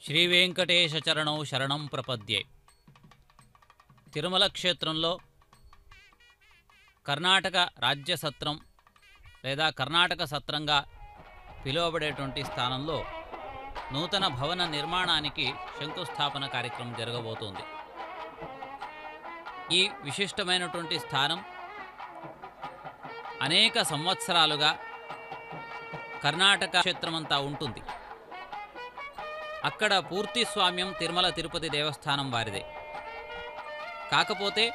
శ్రీవేంకటేశచరణౌ శరణం ప్రపద్యే. తిరుమల క్షేత్రంలో కర్ణాటక రాజ్య సత్రం లేదా కర్ణాటక సత్రంగా పిలువబడేటువంటి స్థానంలో నూతన భవన నిర్మాణానికి శంకుస్థాపన కార్యక్రమం జరగబోతోంది. ఈ విశిష్టమైనటువంటి స్థానం అనేక సంవత్సరాలుగా కర్ణాటక క్షేత్రమంతా ఉంటుంది. అక్కడ పూర్తి స్వామ్యం తిరుమల తిరుపతి దేవస్థానం వారిదే. కాకపోతే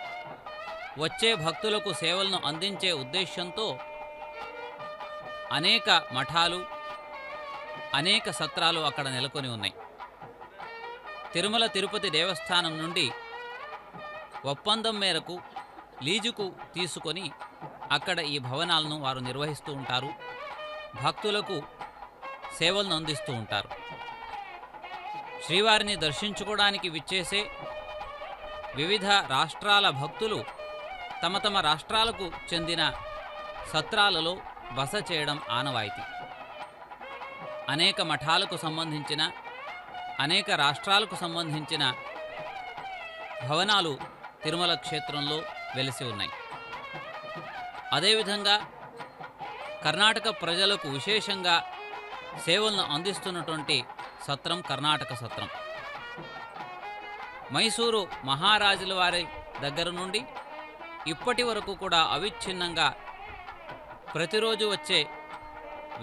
వచ్చే భక్తులకు సేవలను అందించే ఉద్దేశంతో అనేక మఠాలు, అనేక సత్రాలు అక్కడ నెలకొని ఉన్నాయి. తిరుమల తిరుపతి దేవస్థానం నుండి ఒప్పందం మేరకు లీజుకు తీసుకొని అక్కడ ఈ భవనాలను వారు నిర్వహిస్తూ ఉంటారు. భక్తులకు సేవలను అందిస్తూ ఉంటారు. శ్రీవారిని దర్శించుకోవడానికి విచ్చేసే వివిధ రాష్ట్రాల భక్తులు తమ తమ రాష్ట్రాలకు చెందిన సత్రాలలో బస చేయడం ఆనవాయితీ. అనేక మఠాలకు సంబంధించిన, అనేక రాష్ట్రాలకు సంబంధించిన భవనాలు తిరుమల క్షేత్రంలో వెలిసి ఉన్నాయి. అదేవిధంగా కర్ణాటక ప్రజలకు విశేషంగా సేవలను అందిస్తున్నటువంటి సత్రం కర్ణాటక సత్రం. మైసూరు మహారాజుల వారి దగ్గర నుండి ఇప్పటి వరకు కూడా అవిచ్ఛిన్నంగా ప్రతిరోజు వచ్చే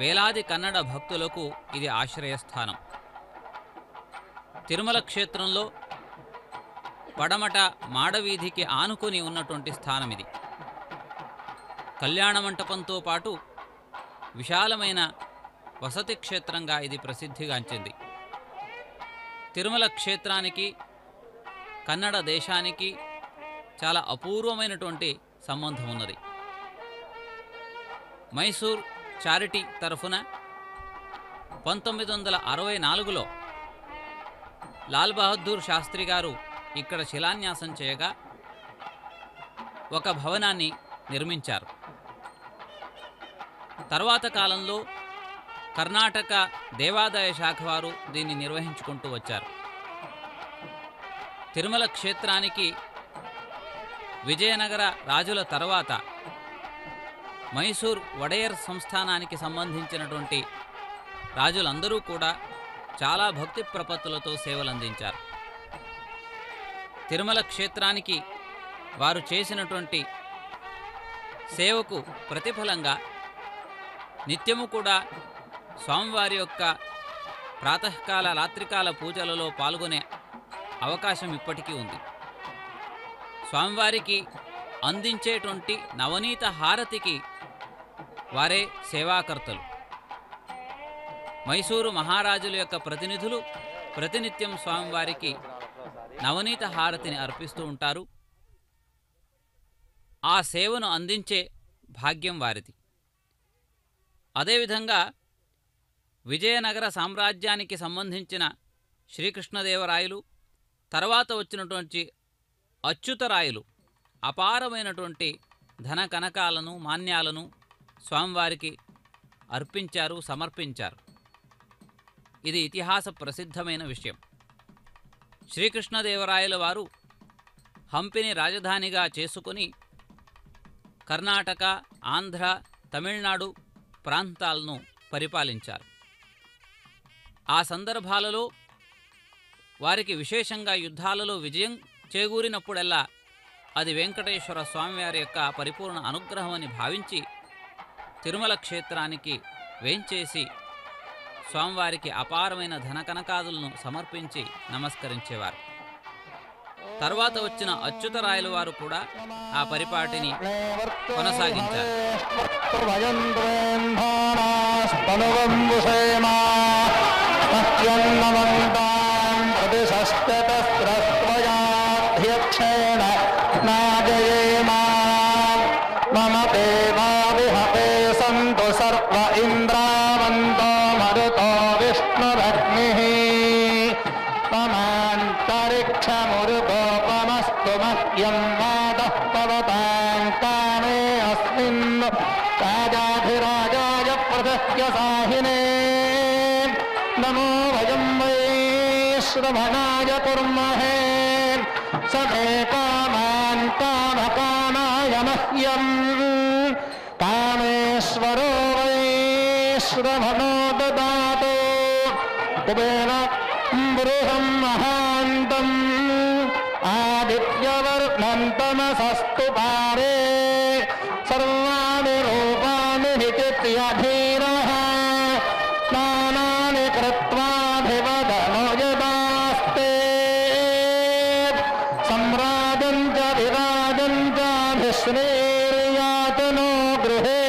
వేలాది కన్నడ భక్తులకు ఇది ఆశ్రయస్థానం. తిరుమల క్షేత్రంలో పడమట మాడవీధికి ఆనుకొని ఉన్నటువంటి స్థానం ఇది. కళ్యాణ మంటపంతో పాటు విశాలమైన వసతి క్షేత్రంగా ఇది ప్రసిద్ధిగాంచింది. తిరుమల క్షేత్రానికి, కన్నడ దేశానికి చాలా అపూర్వమైనటువంటి సంబంధం ఉన్నది. మైసూర్ చారిటీ తరఫున 1964లో లాల్ బహదూర్ శాస్త్రి గారు ఇక్కడ శిలాన్యాసం చేయగా ఒక భవనాన్ని నిర్మించారు. తర్వాత కాలంలో కర్ణాటక దేవాదాయ శాఖ వారు దీన్ని నిర్వహించుకుంటూ వచ్చారు. తిరుమల క్షేత్రానికి విజయనగర రాజుల తర్వాత మైసూర్ వడేయర్ సంస్థానానికి సంబంధించినటువంటి రాజులందరూ కూడా చాలా భక్తి ప్రపత్తులతో సేవలందించారు. తిరుమల క్షేత్రానికి వారు చేసినటువంటి సేవకు ప్రతిఫలంగా నిత్యము కూడా స్వామివారి యొక్క ప్రాతకాల రాత్రికాల పూజలలో పాల్గొనే అవకాశం ఇప్పటికీ ఉంది. స్వామివారికి అందించేటువంటి నవనీత హారతికి వారే సేవాకర్తలు. మైసూరు మహారాజుల యొక్క ప్రతినిధులు ప్రతినిత్యం స్వామివారికి నవనీత హారతిని అర్పిస్తూ ఉంటారు. ఆ సేవను అందించే భాగ్యం వారిది. అదేవిధంగా విజయనగర సామ్రాజ్యానికి సంబంధించిన శ్రీకృష్ణదేవరాయలు, తర్వాత వచ్చినటువంటి అచ్యుతరాయలు అపారమైనటువంటి ధన కనకాలను, మాన్యాలను స్వామివారికి అర్పించారు, సమర్పించారు. ఇది ఇతిహాస ప్రసిద్ధమైన విషయం. శ్రీకృష్ణదేవరాయల వారు హంపిని రాజధానిగా చేసుకుని కర్ణాటక, ఆంధ్ర, తమిళనాడు ప్రాంతాలను పరిపాలించారు. ఆ సందర్భాలలో వారికి విశేషంగా యుద్ధాలలో విజయం చేకూరినప్పుడల్లా అది వెంకటేశ్వర స్వామివారి యొక్క పరిపూర్ణ అనుగ్రహమని భావించి తిరుమల క్షేత్రానికి వేంచేసి స్వామివారికి అపారమైన ధనకనకాదులను సమర్పించి నమస్కరించేవారు. తర్వాత వచ్చిన అచ్యుతరాయల వారు కూడా ఆ పరిపాటిని కొనసాగించారు. राजाधिराजाय प्रदह्य साहिने नमो वयं वै श्रवणाय कुर्महे समे कामान् कामकामाय मह्यम् कामेश्वरो वै श्रवणो ददातु कुबेर बृहं महान्तम् आदित्यवर्णं तमसस्तु पारे सर्वाणि रूपाणि विचित्य धीरः नानानि कृत्वाभिवदनो यदास्ते सम्राजं च विराजं चाभिश्रीर्यातनो गृहे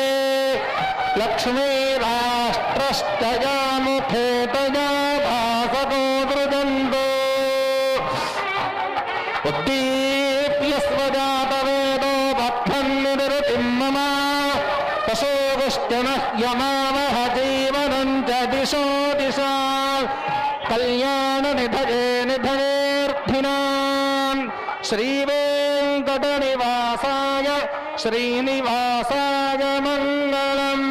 लक्ष्मीराष्ट्रश्च यामुखे तया भासको दृजन्तो उद्दीप्य स्वजातवेदो बद्धन्निवृत्तिं मम पशोगुष्टनः यमावह जीवनं च दिशो दिशा कल्याणनिधये निधयेऽर्थिनां श्रीवेङ्कटनिवासाय श्रीनिवासाय मङ्गलम्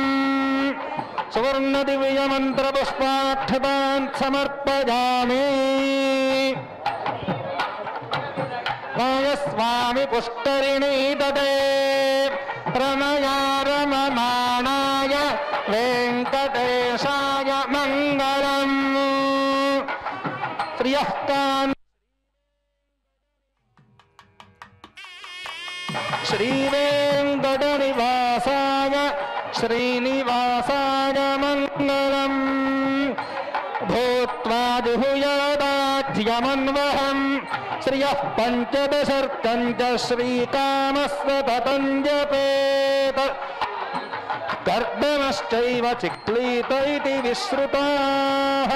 सुवर्णदिव्यमन्त्रपुष्पाक्षतान् समर्पयामि स्वामी पुष्करिणी तटे रमया रममाणाय वेङ्कटेशाय मङ्गलम् श्रियः कान् श्रीवेङ्कटनिवासाय श्रीनिवासाय मङ्गलम् भूत्वा जुहुयादाध्यमन्वहम् श्रियः पञ्चदशर्कं च श्रीकामस्य ततं जपेत कर्दमश्चैव चिक्लीत इति विश्रुताः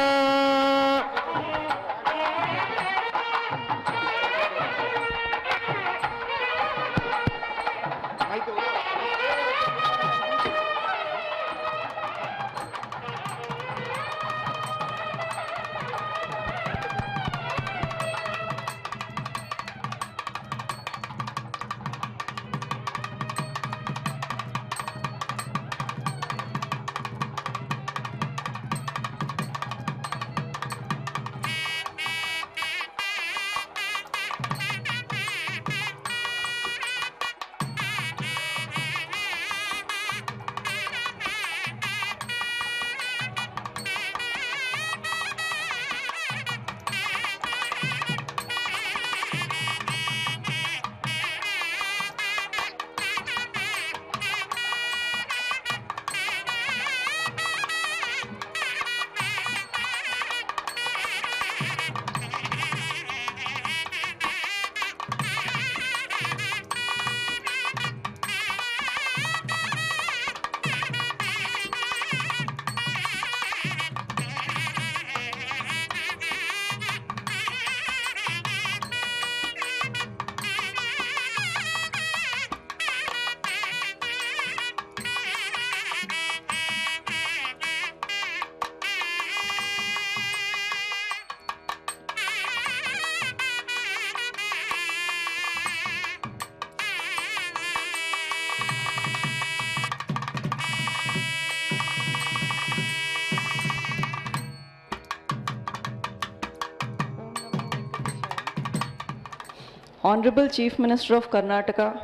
Honorable Chief Minister of Karnataka,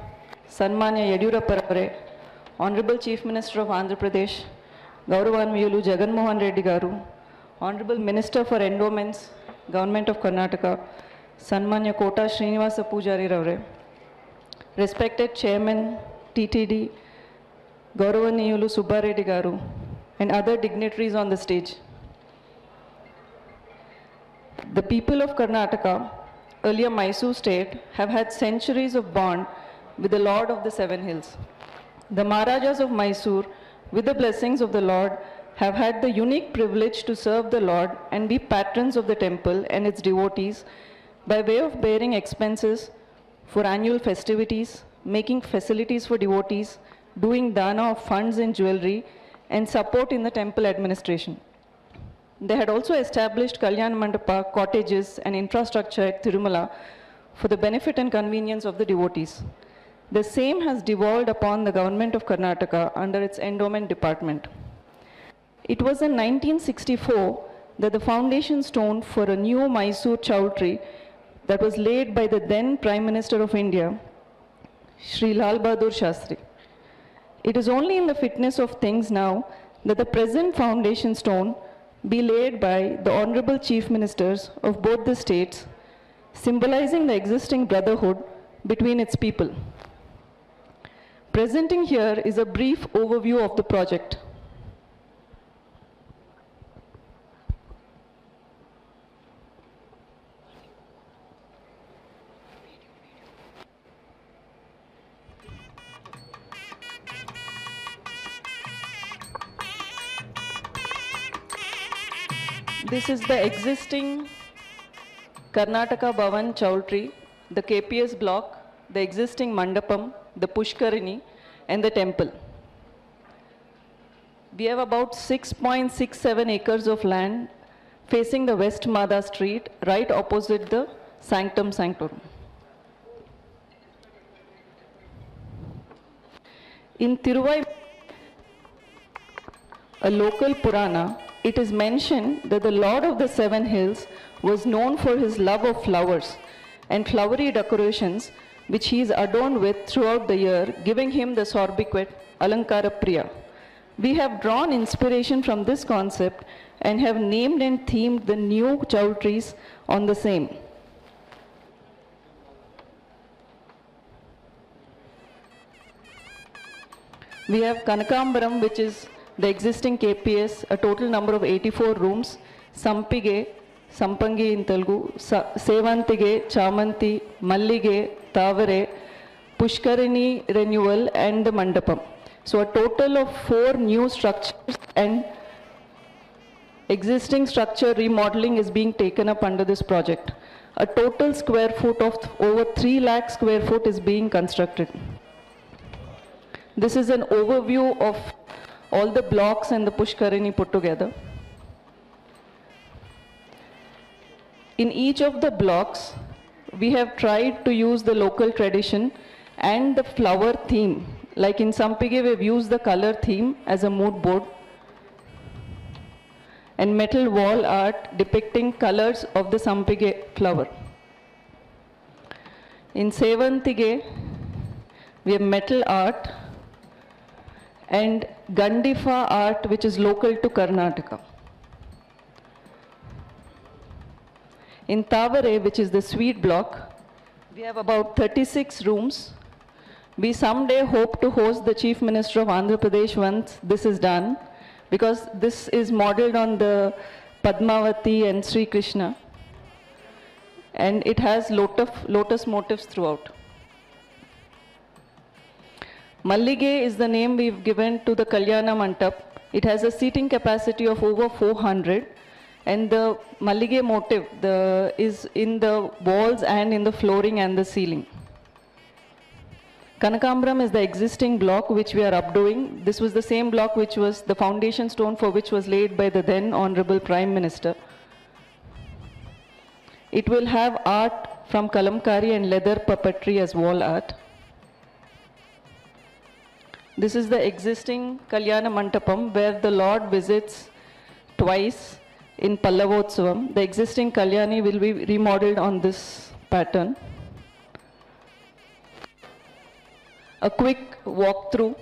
Sanmanya Yediyurappa Avare, Honorable Chief Minister of Andhra Pradesh, Gauravanviyulu Jagan Mohan Reddy Garu, Honorable Minister for Endowments, Government of Karnataka, Sanmanya Kota Srinivasa Pujari Avare, respected Chairman, TTD, Gauravanviyulu Subba Reddy Garu, and other dignitaries on the stage. The people of Karnataka, earlier Mysore state, have had centuries of bond with the Lord of the Seven Hills. The Maharajas of Mysore, with the blessings of the Lord, have had the unique privilege to serve the Lord and be patrons of the temple and its devotees by way of bearing expenses for annual festivities, making facilities for devotees, doing dana of funds and jewelry, and support in the temple administration. They had also established Kalyan Mandapa, cottages, and infrastructure at Tirumala for the benefit and convenience of the devotees. The same has devolved upon the government of Karnataka under its endowment department. It was in 1964 that the foundation stone for a new Mysore chowtry that was laid by the then Prime Minister of India, Sri Lal Bahadur Shastri. It is only in the fitness of things now that the present foundation stone be laid by the Honorable Chief Ministers of both the states, symbolizing the existing brotherhood between its people. Presenting here is a brief overview of the project. This is the existing Karnataka Bhavan Chowtry, the KPS block, the existing Mandapam, the Pushkarini, and the temple. We have about 6.67 acres of land facing the West Mada Street, right opposite the Sanctum Sanctorum. In Tiruvai, a local Purana, it is mentioned that the Lord of the Seven Hills was known for his love of flowers and flowery decorations, which he is adorned with throughout the year, giving him the sobriquet Alankara Priya. We have drawn inspiration from this concept and have named and themed the new chowtries on the same. We have Kanakambaram, which is the existing KPS, a total number of 84 rooms, Sampige, Sampangi in Telugu, Sevantige, Chamanti, Mallige, Tavare, Pushkarini renewal, and the Mandapam. So a total of 4 new structures and existing structure remodeling is being taken up under this project. A total square foot of over 3 lakh square foot is being constructed. This is an overview of all the blocks and the Pushkarini put together. In each of the blocks, we have tried to use the local tradition and the flower theme. Like in Sampige, we've used the color theme as a mood board and metal wall art depicting colors of the Sampige flower. In Sevantige, we have metal art and Gandifa art, which is local to Karnataka. In Tavare, which is the sweet block, we have about 36 rooms. We someday hope to host the Chief Minister of Andhra Pradesh once this is done, because this is modeled on the Padmavati and Sri Krishna, and it has lotus motifs throughout. Mallige is the name we've given to the Kalyana Mandap. It has a seating capacity of over 400, and the Mallige motif is in the walls and in the flooring and the ceiling. Kanakambaram is the existing block which we are updoing. This was the same block which was the foundation stone for which was laid by the then Honorable Prime Minister. It will have art from Kalamkari and leather puppetry as wall art. This is the existing Kalyana Mandapam where the Lord visits twice in Pallavotsavam. The existing Kalyani will be remodeled on this pattern. A quick walkthrough.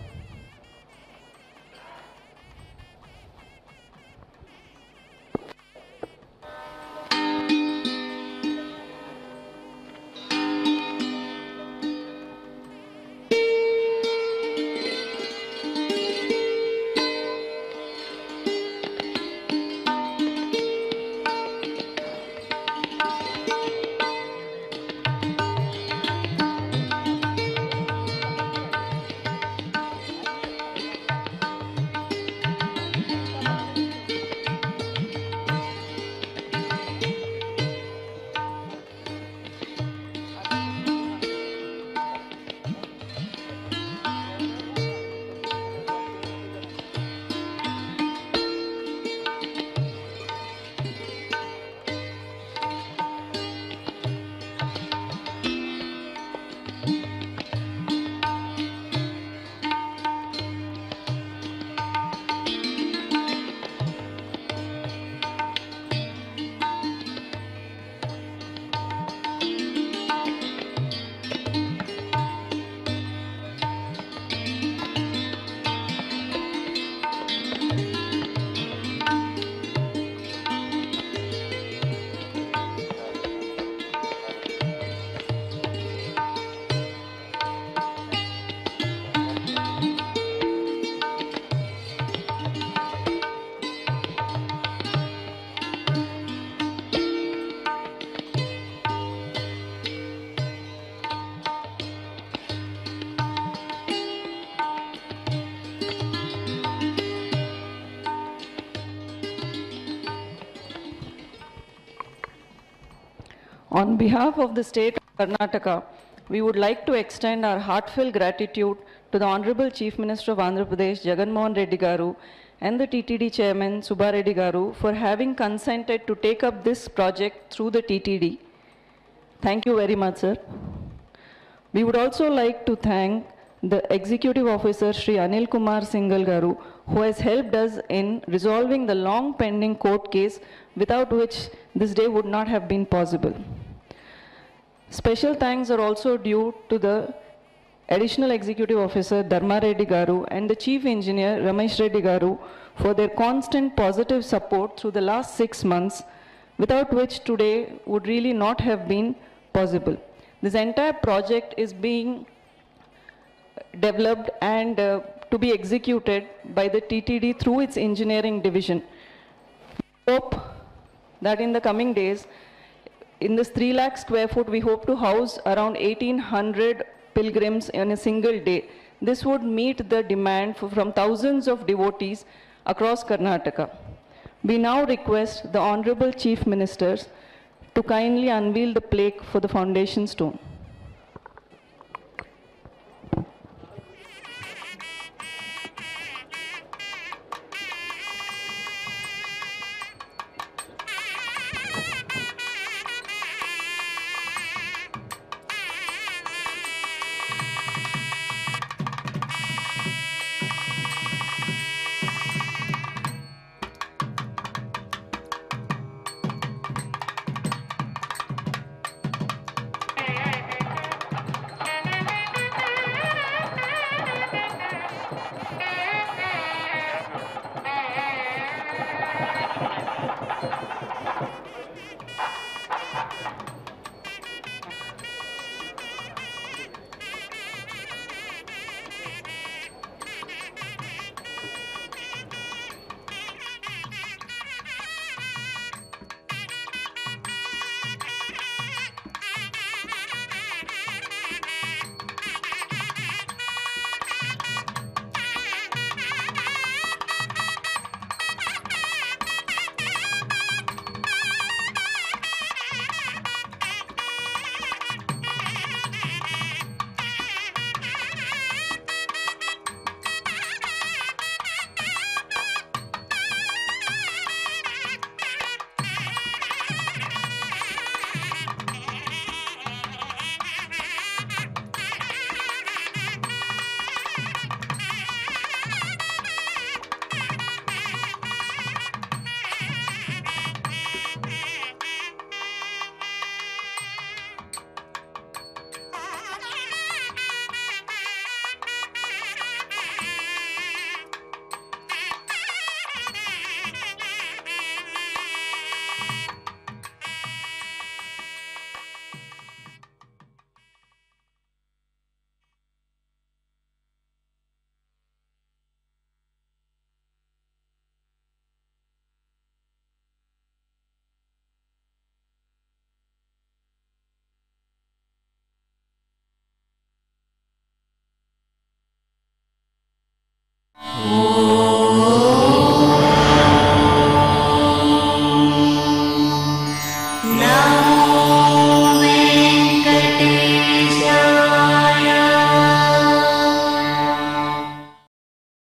On behalf of the state of Karnataka, we would like to extend our heartfelt gratitude to the Honorable Chief Minister of Andhra Pradesh, Jagan Mohan Reddy Garu, and the TTD Chairman, Subba Reddy Garu, for having consented to take up this project through the TTD. Thank you very much, sir. We would also like to thank the Executive Officer, Shri Anil Kumar Singhal Garu, who has helped us in resolving the long pending court case, without which this day would not have been possible. Special thanks are also due to the Additional Executive Officer Dharma Reddy Garu and the Chief Engineer Ramesh Reddy Garu for their constant positive support through the last 6 months, without which today would really not have been possible. This entire project is being developed and to be executed by the TTD through its engineering division. We hope that in the coming days, in this 3 lakh square foot, we hope to house around 1,800 pilgrims in a single day. This would meet the demand from thousands of devotees across Karnataka. We now request the Honorable Chief Ministers to kindly unveil the plaque for the foundation stone.